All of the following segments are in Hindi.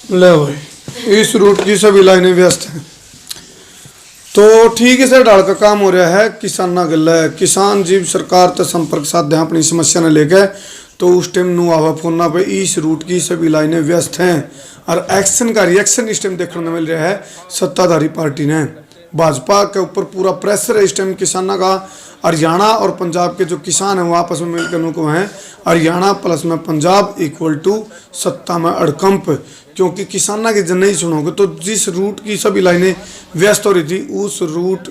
ले भाई इस रूट की सभी लाइनें व्यस्त हैं। तो ठीक से ढाल का काम हो रहा है। किसाना गल है, किसान जीव सरकार तक संपर्क साधे अपनी समस्या ने लेकर। तो उस टाइम नु आवा फोना पे इस रूट की सभी लाइनें व्यस्त हैं और एक्शन का रिएक्शन इस टाइम देखने को मिल रहा है। सत्ताधारी पार्टी ने भाजपा के ऊपर पूरा प्रेशर है इस टाइम किसाना का। हरियाणा और पंजाब के जो किसान हैं वो आपस में मिलकर को हैं हरियाणा प्लस में पंजाब इक्वल टू सत्ता में अड़कंप। क्योंकि किसाना की जन नहीं सुनोगे तो जिस रूट की सभी लाइनें व्यस्त हो रही थी उस रूट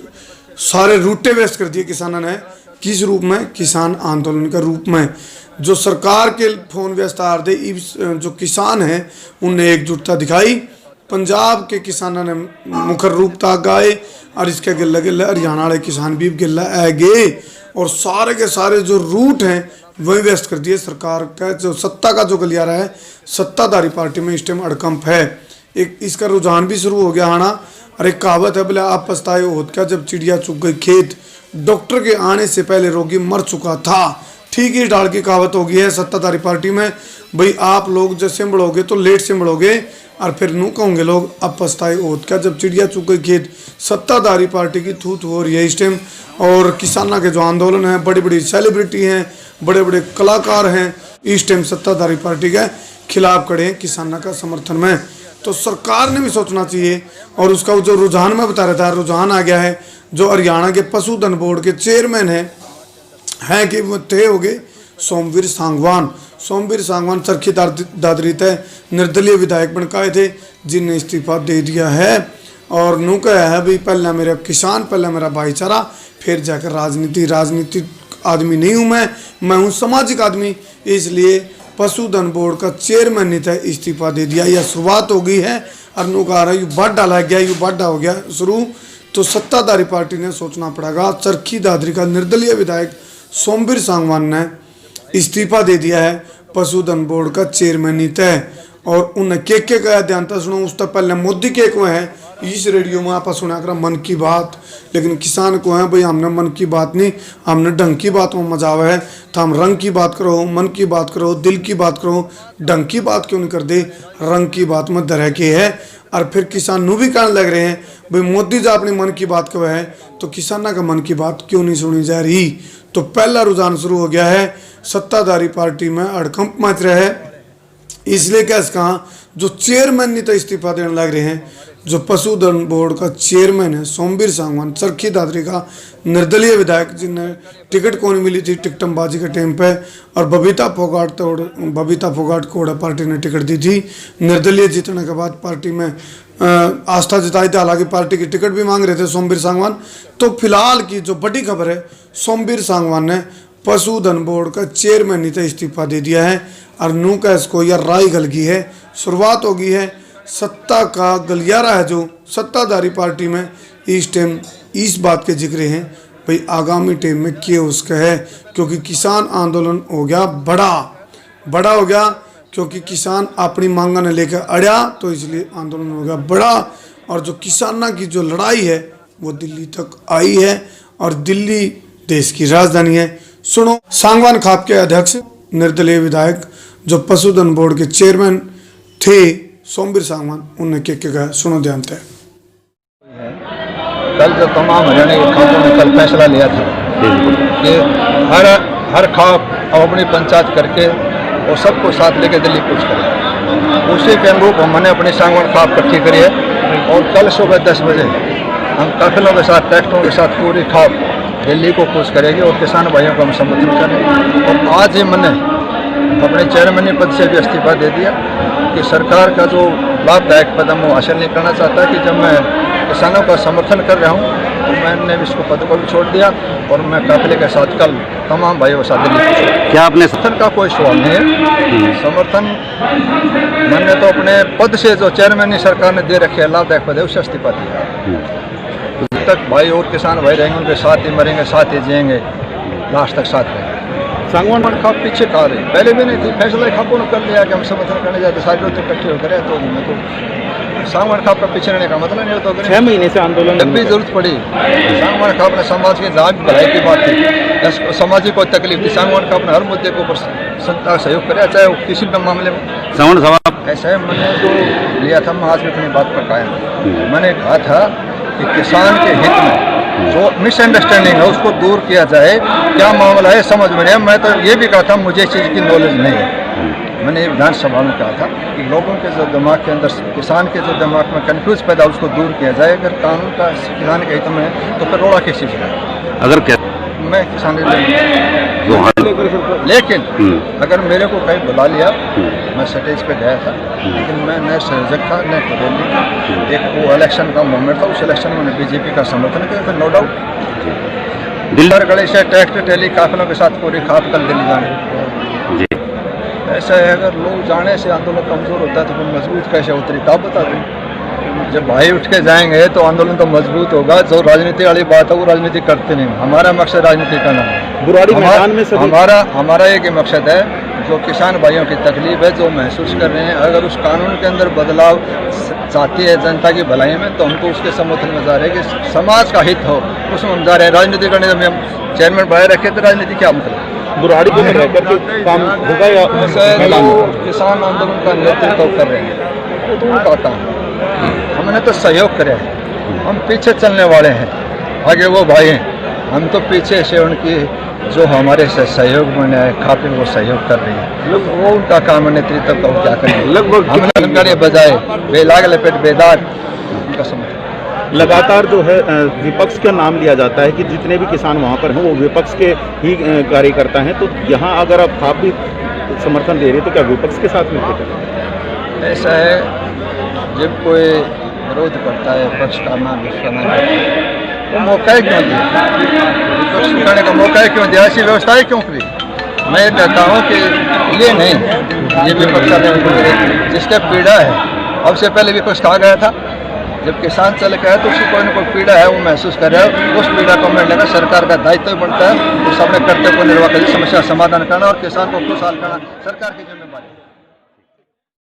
सारे रूटे व्यस्त कर दिए किसानों ने। किस रूप में? किसान आंदोलन के रूप में। जो सरकार के फोन व्यस्त आ रहे थे, जो किसान हैं उनने एकजुटता दिखाई। पंजाब के किसानों ने मुखर रूपता गाए और इसके गिल्ला गिल्ला हरियाणा वाले किसान भी गिल्ला आ गए और सारे के सारे जो रूट हैं वही व्यस्त कर दिए। सरकार का जो सत्ता का जो गलियारा है सत्ताधारी पार्टी में इस टाइम अड़कंप है। एक इसका रुझान भी शुरू हो गया आना। और एक कहावत है बोले आप पछताए होत क्या जब चिड़िया चुग गई खेत। डॉक्टर के आने से पहले रोगी मर चुका था। ठीक ही डाल की कहावत हो गई है सत्ताधारी पार्टी में। भाई आप लोग जब सिमड़ोगे तो लेट सिमड़ोगे और फिर नू कहोगे लोग अब पछताए होत क्या जब चिड़िया चुग गई खेत। सत्ताधारी पार्टी की थू हो रही है इस टाइम। और किसानों के जो आंदोलन है, बड़ी बड़ी सेलिब्रिटी हैं, बड़े बड़े कलाकार हैं इस टाइम सत्ताधारी पार्टी के खिलाफ खड़े हैं किसानों का समर्थन में। तो सरकार ने भी सोचना चाहिए। और उसका जो रुझान में बता रहा था, रुझान आ गया है। जो हरियाणा के पशुधन बोर्ड के चेयरमैन हैं कि वो तय हो गए सोमवीर सांगवान। सोमवीर सांगवान चरखी दादरी तय निर्दलीय विधायक बन के आए थे जिनने इस्तीफा दे दिया है। और नू कहा है भाई पहला मेरा किसान, पहला मेरा भाईचारा, फिर जाकर राजनीति। राजनीतिक आदमी नहीं हूँ मैं हूँ सामाजिक आदमी। इसलिए पशुधन बोर्ड का चेयरमैन ने तय इस्तीफा दे दिया। यह शुरुआत हो गई है और नू कहा रहा यू बढ़ डाला गया, यू बढ़ा हो गया शुरू। तो सत्ताधारी पार्टी ने सोचना पड़ेगा। चरखी दादरी का निर्दलीय विधायक सोमवीर सांगवान ने इस्तीफा दे दिया है पशुधन बोर्ड का चेयरमैन नीत है। और उन्हें के कहा ध्यान तक सुनो। उस तक पहले मोदी के को है इस रेडियो में आप सुना कर मन की बात। लेकिन किसान को है भाई हमने मन की बात नहीं, हमने ढंग की बात में मजा आवा है। तो हम रंग की बात करो, मन की बात करो, दिल की बात करो, ढंग की बात क्यों नहीं कर दे। रंग की बात में दरह के है। और फिर किसान नू भी कहने लग रहे हैं भाई मोदी जो अपनी मन की बात कहे है तो किसाना का मन की बात क्यों नहीं सुनी जा रही। तो पहला रुझान शुरू हो गया है। सत्ताधारी पार्टी में अड़कंप मच रहा है। इसलिए कैसे कहा जो चेयरमैन नहीं तो इस्तीफा देने लग रहे हैं। जो पशुधन बोर्ड का चेयरमैन है सोमवीर सांगवान, चरखी दादरी का निर्दलीय विधायक जिन्हें टिकट कौन मिली थी टिकटमबाजी के टाइम पे। और बबीता फोगाट को पार्टी ने टिकट दी थी। निर्दलीय जीतने के बाद पार्टी में आस्था जताई थी। हालांकि पार्टी की टिकट भी मांग रहे थे सोमवीर सांगवान। तो फिलहाल की जो बड़ी खबर है सोमवीर सांगवान ने पशुधन बोर्ड का चेयरमैन नीति इस्तीफा दे दिया है। और नू का इसको यह राय गल गई है, शुरुआत हो गई है। सत्ता का गलियारा है जो सत्ताधारी पार्टी में इस टाइम इस बात के जिक्र हैं भाई आगामी टाइम में क्या उसका है। क्योंकि किसान आंदोलन हो गया बड़ा हो गया। क्योंकि किसान अपनी मांगा ने लेकर अड़या तो इसलिए आंदोलन हो गया बड़ा। और जो किसानों की जो लड़ाई है वो दिल्ली तक आई है और दिल्ली देश की राजधानी है। सुनो सांगवान खाप के अध्यक्ष निर्दलीय विधायक जो पशुधन बोर्ड के चेयरमैन थे सोमवीर सांगवान, उन्हें क्या कहा सुनो ध्यान से। कल जो तमाम हरियाणा के खापों ने कल फैसला लिया था कि हर खाप अब अपनी पंचायत करके और सबको साथ लेके दिल्ली कूच करें। उसी के अनुरूप हमने अपनी सांगवान खाप इकट्ठी करी है। और कल सुबह 10 बजे हम काफिलों के साथ ट्रैक्टरों के साथ पूरी खाप दिल्ली को कूच करेगी और किसान भाइयों को हम समर्थन करेंगे। और आज ही मैंने अपने चेयरमैन पद से भी इस्तीफा दे दिया कि सरकार का जो लाभदायक कदम वो हासिल नहीं करना चाहता। कि जब मैं किसानों का समर्थन कर रहा हूँ तो मैंने इसको पद को भी छोड़ दिया और मैं काफिले के साथ कल तमाम भाइयों के साथ दिल्ली। क्या आपने समर्थन का कोई सवाल नहीं है। समर्थन मैंने तो अपने पद से जो चेयरमैन सरकार ने दे रखे है लाभदायक पद है उससे इस्तीफा दिया। जब तक भाई और किसान भाई रहेंगे उनके साथ ही मरेंगे, साथ ही जिएंगे, लास्ट तक साथ रहेंगे। सांगवान खाप पीछे कहा रही पहले भी नहीं थी। फैसला खापों ने कर लिया कि हम समर्थन करने जाते सारे लोग इकट्ठे होकर तो मैं तो सांगवान खाप का पीछे रहने का मतलब नहीं होता। 6 महीने से आंदोलन जब भी जरूरत पड़ी सांगवान खाप ने समाज की जहाँ भी भलाई की बात थी, सामाजिक कोई तकलीफ थी, सांगवान खाप ने हर मुद्दे को ऊपर संता सहयोग कराया चाहे वो किसी भी मामले में। सांगवान साहब ऐसा है, मैंने जो लिया था मैं आज भी अपनी बात पर कायम हूं। मैंने कहा था कि किसान के हित में जो मिसअंडरस्टैंडिंग है उसको दूर किया जाए। क्या मामला है समझ में नहीं है। मैं तो ये भी कहा था मुझे इस चीज़ की नॉलेज नहीं है। मैंने विधानसभा में कहा था कि लोगों के जो दिमाग के अंदर, किसान के जो दिमाग में कन्फ्यूज पैदा उसको दूर किया जाए। अगर कानून का किसान के हित में है तो फिर रोड़ा किस चीज़ का है? अगर क्या मैं किसान वो लेकिन अगर मेरे को कहीं बुला लिया, मैं स्टेज पे गया था, लेकिन मैं न संयोजक था न रैली था। एक वो इलेक्शन का मोमेंट था, उस इलेक्शन में मैंने बीजेपी का समर्थन किया, फिर नो डाउट दिल्ली गले से ट्रैक्टर टैली काफिलों के साथ पूरी खाप कल दिल्ली जाने। ऐसा है, अगर लोग जाने से आंदोलन कमजोर होता है तो फिर मजबूत कैसे उतरी आप बता दें। जब भाई उठ के जाएंगे तो आंदोलन तो मजबूत होगा। जो राजनीति वाली बात है वो राजनीति करते नहीं। हमारा मकसद राजनीति का नहीं है। बुराड़ी मैदान में हमारा एक ही मकसद है, जो किसान भाइयों की तकलीफ है, जो महसूस कर रहे हैं, अगर उस कानून के अंदर बदलाव चाहती है जनता की भलाई में, तो हमको उसके समर्थन में जा रहे हैं कि समाज का हित हो, उसमें हम जा रहे हैं। राजनीति करने में हम चेयरमैन बनाए रखे तो राजनीति क्या मतलब? बुराड़ी में रहकर के काम होगा या किसान आंदोलन का नेतृत्व कर रहे हैं वो तो उनका काम है। हमने तो सहयोग करे है, हम पीछे चलने वाले हैं, आगे वो भाई हैं, हम तो पीछे से उनकी जो हमारे से सहयोग में खातिर वो सहयोग कर रही है। वो उनका काम है, नेतृत्व का वो क्या करें। लगभग हमने करे बजाय बेलाग लपेट बेदाग उनका समर्थन। लगातार जो है विपक्ष का नाम लिया जाता है कि जितने भी किसान वहाँ पर हैं वो विपक्ष के ही कार्यकर्ता हैं, तो यहाँ अगर आप भी समर्थन दे रहे तो क्या विपक्ष के साथ मिलकर करें? ऐसा है, जब कोई विरोध करता है पक्ष का नाम उसका नाम तो मौका ही क्यों दिया? विपक्ष करने का मौका ही क्यों दिया? ऐसी व्यवस्थाएं क्यों करी? मैं ये कहता हूँ कि ये नहीं, ये विपक्ष वाले जिसके पीड़ा है, अब से पहले विपक्ष कहा गया था जब किसान चल गया तो उसकी कोई न कोई पीड़ा है, वो महसूस कर रहा है। उस पीड़ा को मिटने का सरकार का दायित्व बनता है, उस अपने कर्तव्य को निर्वाह कर समस्या समाधान करना और किसान को खुशहाल करना सरकार की जिम्मेदारी।